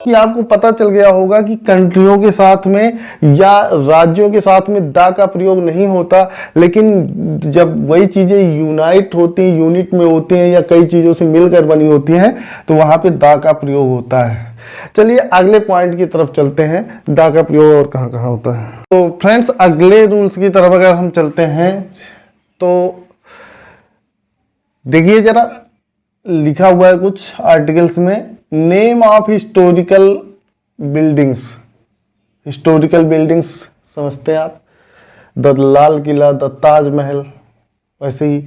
कि आपको पता चल गया होगा कि कंट्रियों के साथ में या राज्यों के साथ में द का प्रयोग नहीं होता, लेकिन जब वही चीजें यूनाइट होती हैं, यूनिट में होती हैं या कई चीजों से मिलकर बनी होती हैं, तो वहां पे द का प्रयोग होता है। चलिए अगले पॉइंट की तरफ चलते हैं, द का प्रयोग और कहाँ कहाँ होता है। तो फ्रेंड्स अगले रूल्स की तरफ अगर हम चलते हैं तो देखिए जरा, लिखा हुआ है कुछ आर्टिकल्स में, name of historical buildings. Historical buildings समझते हैं आप, द लाल किला, द ताजमहल। वैसे ही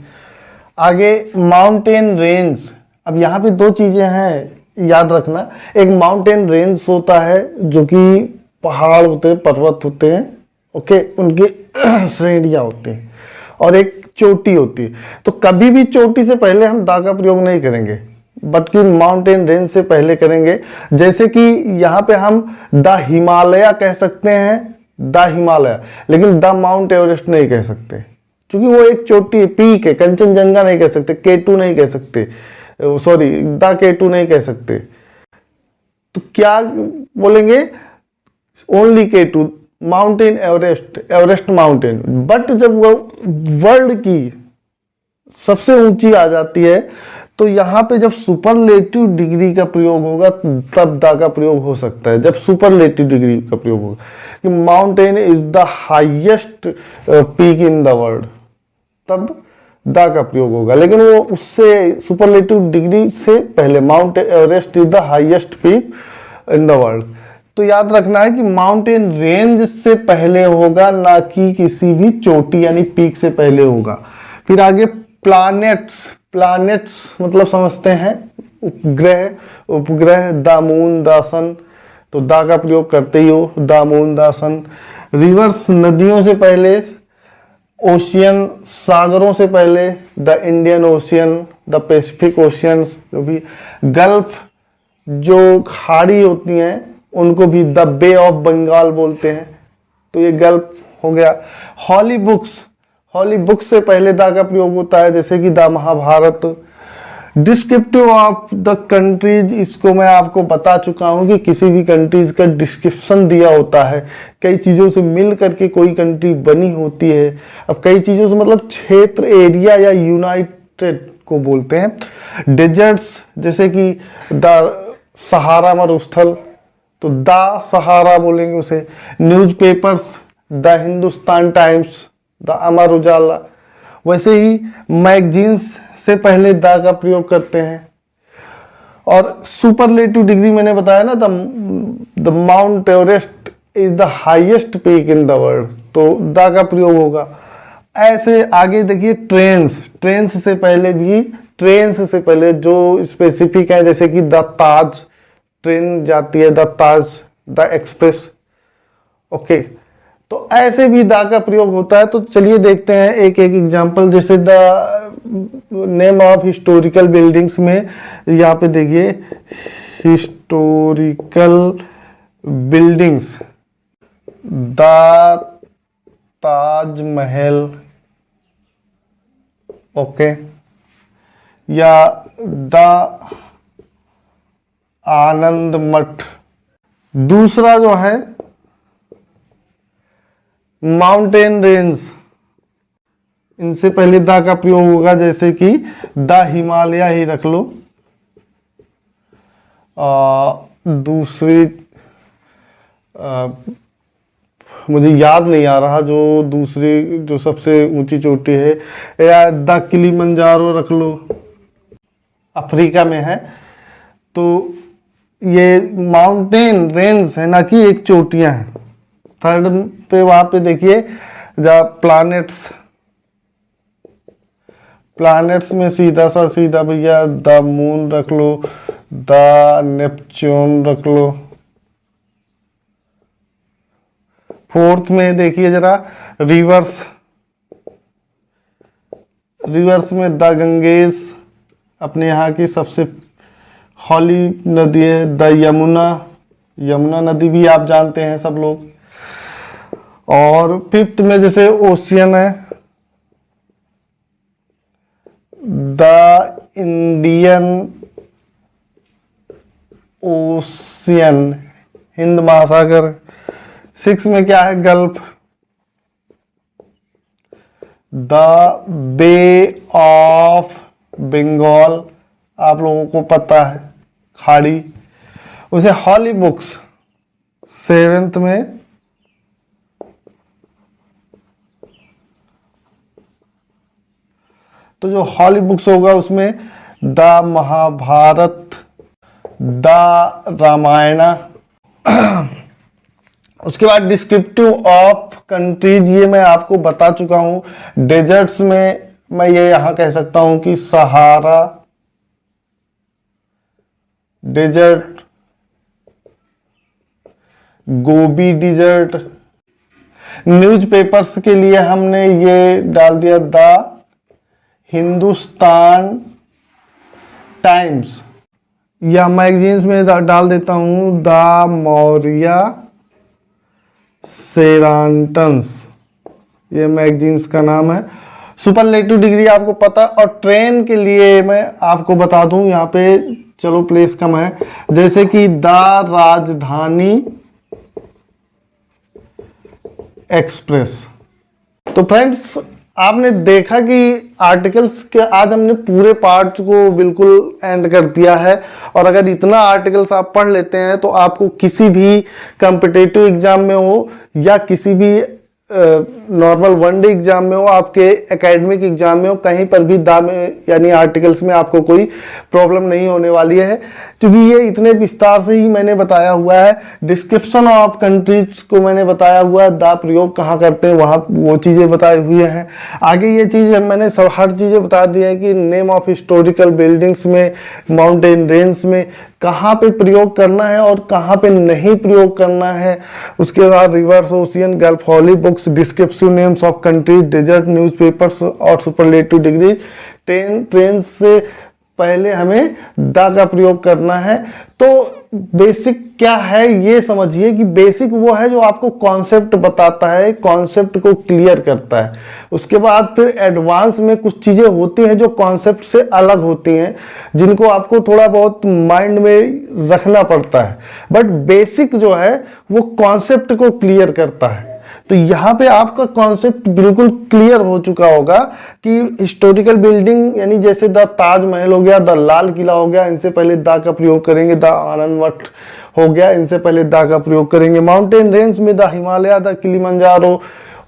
आगे माउंटेन रेंज। अब यहाँ पे दो चीजें हैं याद रखना, एक माउंटेन रेंज होता है जो कि पहाड़ होते हैं, पर्वत होते हैं, ओके, उनकी श्रेणियां होती हैं, और एक चोटी होती है। तो कभी भी चोटी से पहले हम दा का प्रयोग नहीं करेंगे, बल्कि माउंटेन रेंज से पहले करेंगे। जैसे कि यहाँ पे हम द हिमालय कह सकते हैं, द हिमालय, लेकिन द माउंट एवरेस्ट नहीं कह सकते, क्योंकि वो एक चोटी है, पीक है। कंचनजंगा नहीं कह सकते, केटू नहीं कह सकते, सॉरी द केटू नहीं कह सकते। तो क्या बोलेंगे? Only K two, mountain Everest, Everest mountain. But जब वो वर्ल्ड की सबसे ऊंची आ जाती है, तो यहां पे जब सुपरलेटिव डिग्री का प्रयोग होगा तब दा का प्रयोग हो सकता है। जब सुपरलेटिव डिग्री का प्रयोग होगा कि mountain is the highest peak in the world, तब दा का प्रयोग होगा। लेकिन वो उससे सुपरलेटिव डिग्री से पहले, mount Everest is the highest peak in the world. तो याद रखना है कि माउंटेन रेंज से पहले होगा, ना कि किसी भी चोटी यानी पीक से पहले होगा। फिर आगे प्लैनेट्स। प्लैनेट्स मतलब समझते हैं उपग्रह, उपग्रह, द मून, द सन, तो दा का प्रयोग करते ही हो, the moon, the sun. Rivers नदियों से पहले, ओशियन सागरों से पहले, the Indian Ocean, the Pacific Ocean. जो भी गल्फ, जो खाड़ी होती हैं उनको भी द बे ऑफ बंगाल बोलते हैं, तो ये गल्फ हो गया। हॉली बुक्स, हॉली बुक्स से पहले दा का प्रयोग होता है, जैसे कि the Mahabharata. Descriptive of the countries, इसको मैं आपको बता चुका हूं कि किसी भी कंट्रीज का डिस्क्रिप्शन दिया होता है, कई चीजों से मिल करके कोई कंट्री बनी होती है। अब कई चीजों से मतलब क्षेत्र, एरिया या यूनाइटेड को बोलते हैं। डेजर्ट्स, जैसे कि द सहारा मरुस्थल, तो द सहारा बोलेंगे उसे। Newspapers, the Hindustan Times, the Amar Ujala. वैसे ही मैगजीन्स से पहले द का प्रयोग करते हैं। और सुपरलेटिव डिग्री मैंने बताया ना, the mount Everest is the highest peak in the world, तो द का प्रयोग होगा। ऐसे आगे देखिए ट्रेन्स, ट्रेन्स से पहले भी, ट्रेन्स से पहले जो स्पेसिफिक है, जैसे कि द ताज, ट्रेन जाती है the Taj, the express, okay. तो ऐसे भी दा का प्रयोग होता है। तो चलिए देखते हैं एक एक एग्जांपल। जैसे the name of historical buildings में यहाँ पे देखिए, historical buildings, the Taj Mahal, okay, या द आनंद मठ। दूसरा जो है माउंटेन रेंज, इनसे पहले दा का प्रयोग होगा, जैसे कि द हिमालय ही रख लो। दूसरी मुझे याद नहीं आ रहा, जो दूसरी जो सबसे ऊंची चोटी है, या द किलिमंजारो रख लो, अफ्रीका में है। तो ये माउंटेन रेंज है, ना कि एक चोटियां हैं। थर्ड पे वहां पे देखिए द प्लैनेट्स, प्लैनेट्स में सीधा सा सीधा भैया द मून रख लो, द नेपच्यून रख लो। फोर्थ में देखिए जरा रिवर्स, रिवर्स में द गंगेस, अपने यहाँ की सबसे हॉली नदी है, द यमुना, यमुना नदी भी आप जानते हैं सब लोग। और फिफ्थ में जैसे ओशियन है, द इंडियन ओशियन, हिंद महासागर। 6 में क्या है, gulf, the bay of Bengal, आप लोगों को पता है, खाड़ी। उसे हॉली बुक्स 7th में, तो जो हॉली बुक्स होगा उसमें द महाभारत, द रामायण। उसके बाद डिस्क्रिप्टिव ऑफ कंट्रीज, ये मैं आपको बता चुका हूं। डेजर्ट्स में मैं ये यहां कह सकता हूं कि Sahara desert, Gobi desert. Newspapers के लिए हमने ये डाल दिया द हिंदुस्तान टाइम्स, या मैगजीन्स में डाल देता हूं द मौर्य सेराटन्स, ये मैगजीन्स का नाम है। सुपरलेटिव डिग्री आपको पता। और ट्रेन के लिए मैं आपको बता दूं, यहाँ पे चलो प्लेस कम है, जैसे कि द राजधानी एक्सप्रेस। तो फ्रेंड्स, आपने देखा कि आर्टिकल्स के आज हमने पूरे पार्ट को बिल्कुल एंड कर दिया है। और अगर इतना आर्टिकल्स आप पढ़ लेते हैं तो आपको किसी भी कॉम्पिटिटिव एग्जाम में हो या किसी भी नॉर्मल वनडे एग्जाम में हो, आपके एकेडमिक एग्जाम में हो, कहीं पर भी दा में यानी आर्टिकल्स में आपको कोई प्रॉब्लम नहीं होने वाली है, क्योंकि ये इतने विस्तार से ही मैंने बताया हुआ है। डिस्क्रिप्शन ऑफ कंट्रीज को मैंने बताया हुआ है, दा प्रयोग कहाँ करते हैं वहाँ वो चीज़ें बताई हुई हैं। आगे ये चीज़ मैंने सब हर चीज़ें बता दी है कि नेम ऑफ हिस्टोरिकल बिल्डिंग्स में, माउंटेन रेंज में कहाँ पे प्रयोग करना है और कहाँ पे नहीं प्रयोग करना है। उसके बाद rivers, ocean, gulf, holy books, descriptive names of countries, desert, newspapers और सुपरलेटिव डिग्री। ट्रेन से पहले हमें द का प्रयोग करना है। तो बेसिक क्या है ये समझिए कि बेसिक वो है जो आपको कॉन्सेप्ट बताता है, कॉन्सेप्ट को क्लियर करता है। उसके बाद फिर एडवांस में कुछ चीजें होती हैं जो कॉन्सेप्ट से अलग होती हैं, जिनको आपको थोड़ा बहुत माइंड में रखना पड़ता है। बट बेसिक जो है वो कॉन्सेप्ट को क्लियर करता है। तो यहाँ पे आपका कॉन्सेप्ट बिल्कुल क्लियर हो चुका होगा कि हिस्टोरिकल बिल्डिंग यानी जैसे द ताजमहल हो गया, द लाल किला हो गया, इनसे पहले द का प्रयोग करेंगे। द आनंद मठ हो गया, इनसे पहले द का प्रयोग करेंगे। माउंटेन रेंज में द हिमालय, द किलिमंजारो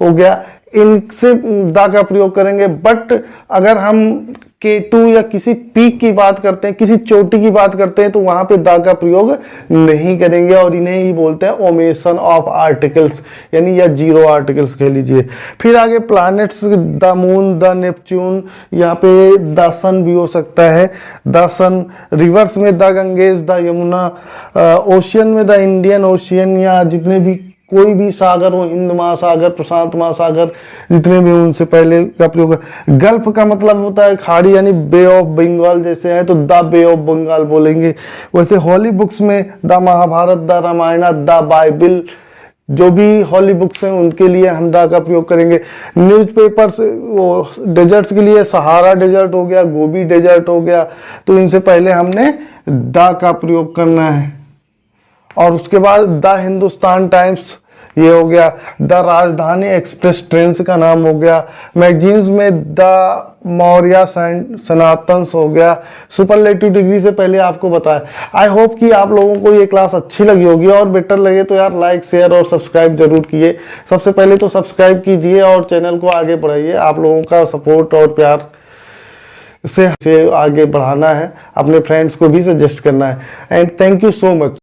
हो गया, इनसे द का प्रयोग करेंगे। बट अगर हम K2 या किसी पीक की बात करते हैं, किसी चोटी की बात करते हैं, तो वहां पे द का प्रयोग नहीं करेंगे और इन्हें ही बोलते हैं ओमेशन ऑफ आर्टिकल्स, यानी या जीरो आर्टिकल्स कह लीजिए। फिर आगे planets, the moon, the Neptune, यहाँ पे द सन भी हो सकता है, द सन। रिवर्स में the Ganges, the Yamuna. Ocean में द इंडियन ओशियन, या जितने भी कोई भी सागर हो, हिंद महासागर, प्रशांत महासागर, जितने भी उनसे पहले का प्रयोग है। गल्फ का मतलब होता है खाड़ी, यानी बे ऑफ बंगाल जैसे है तो द बे ऑफ बंगाल बोलेंगे। वैसे हॉली बुक्स में the Mahabharata, the Ramayana, the Bible, जो भी हॉली बुक्स हैं उनके लिए हम द का प्रयोग करेंगे। न्यूज़पेपर्स, डेजर्ट्स के लिए सहारा डेजर्ट हो गया, गोबी डेजर्ट हो गया, तो इनसे पहले हमने द का प्रयोग करना है। और उसके बाद द हिंदुस्तान टाइम्स ये हो गया, द राजधानी एक्सप्रेस ट्रेन का नाम हो गया। मैगजीन्स में द मौर्य सनातन्स हो गया। सुपरलेटिव डिग्री से पहले आपको बताया। आई होप कि आप लोगों को ये क्लास अच्छी लगी होगी, और बेटर लगे तो यार लाइक, शेयर और सब्सक्राइब जरूर कीजिए। सबसे पहले तो सब्सक्राइब कीजिए और चैनल को आगे बढ़ाइए। आप लोगों का सपोर्ट और प्यार से आगे बढ़ाना है, अपने फ्रेंड्स को भी सजेस्ट करना है। And thank you so much.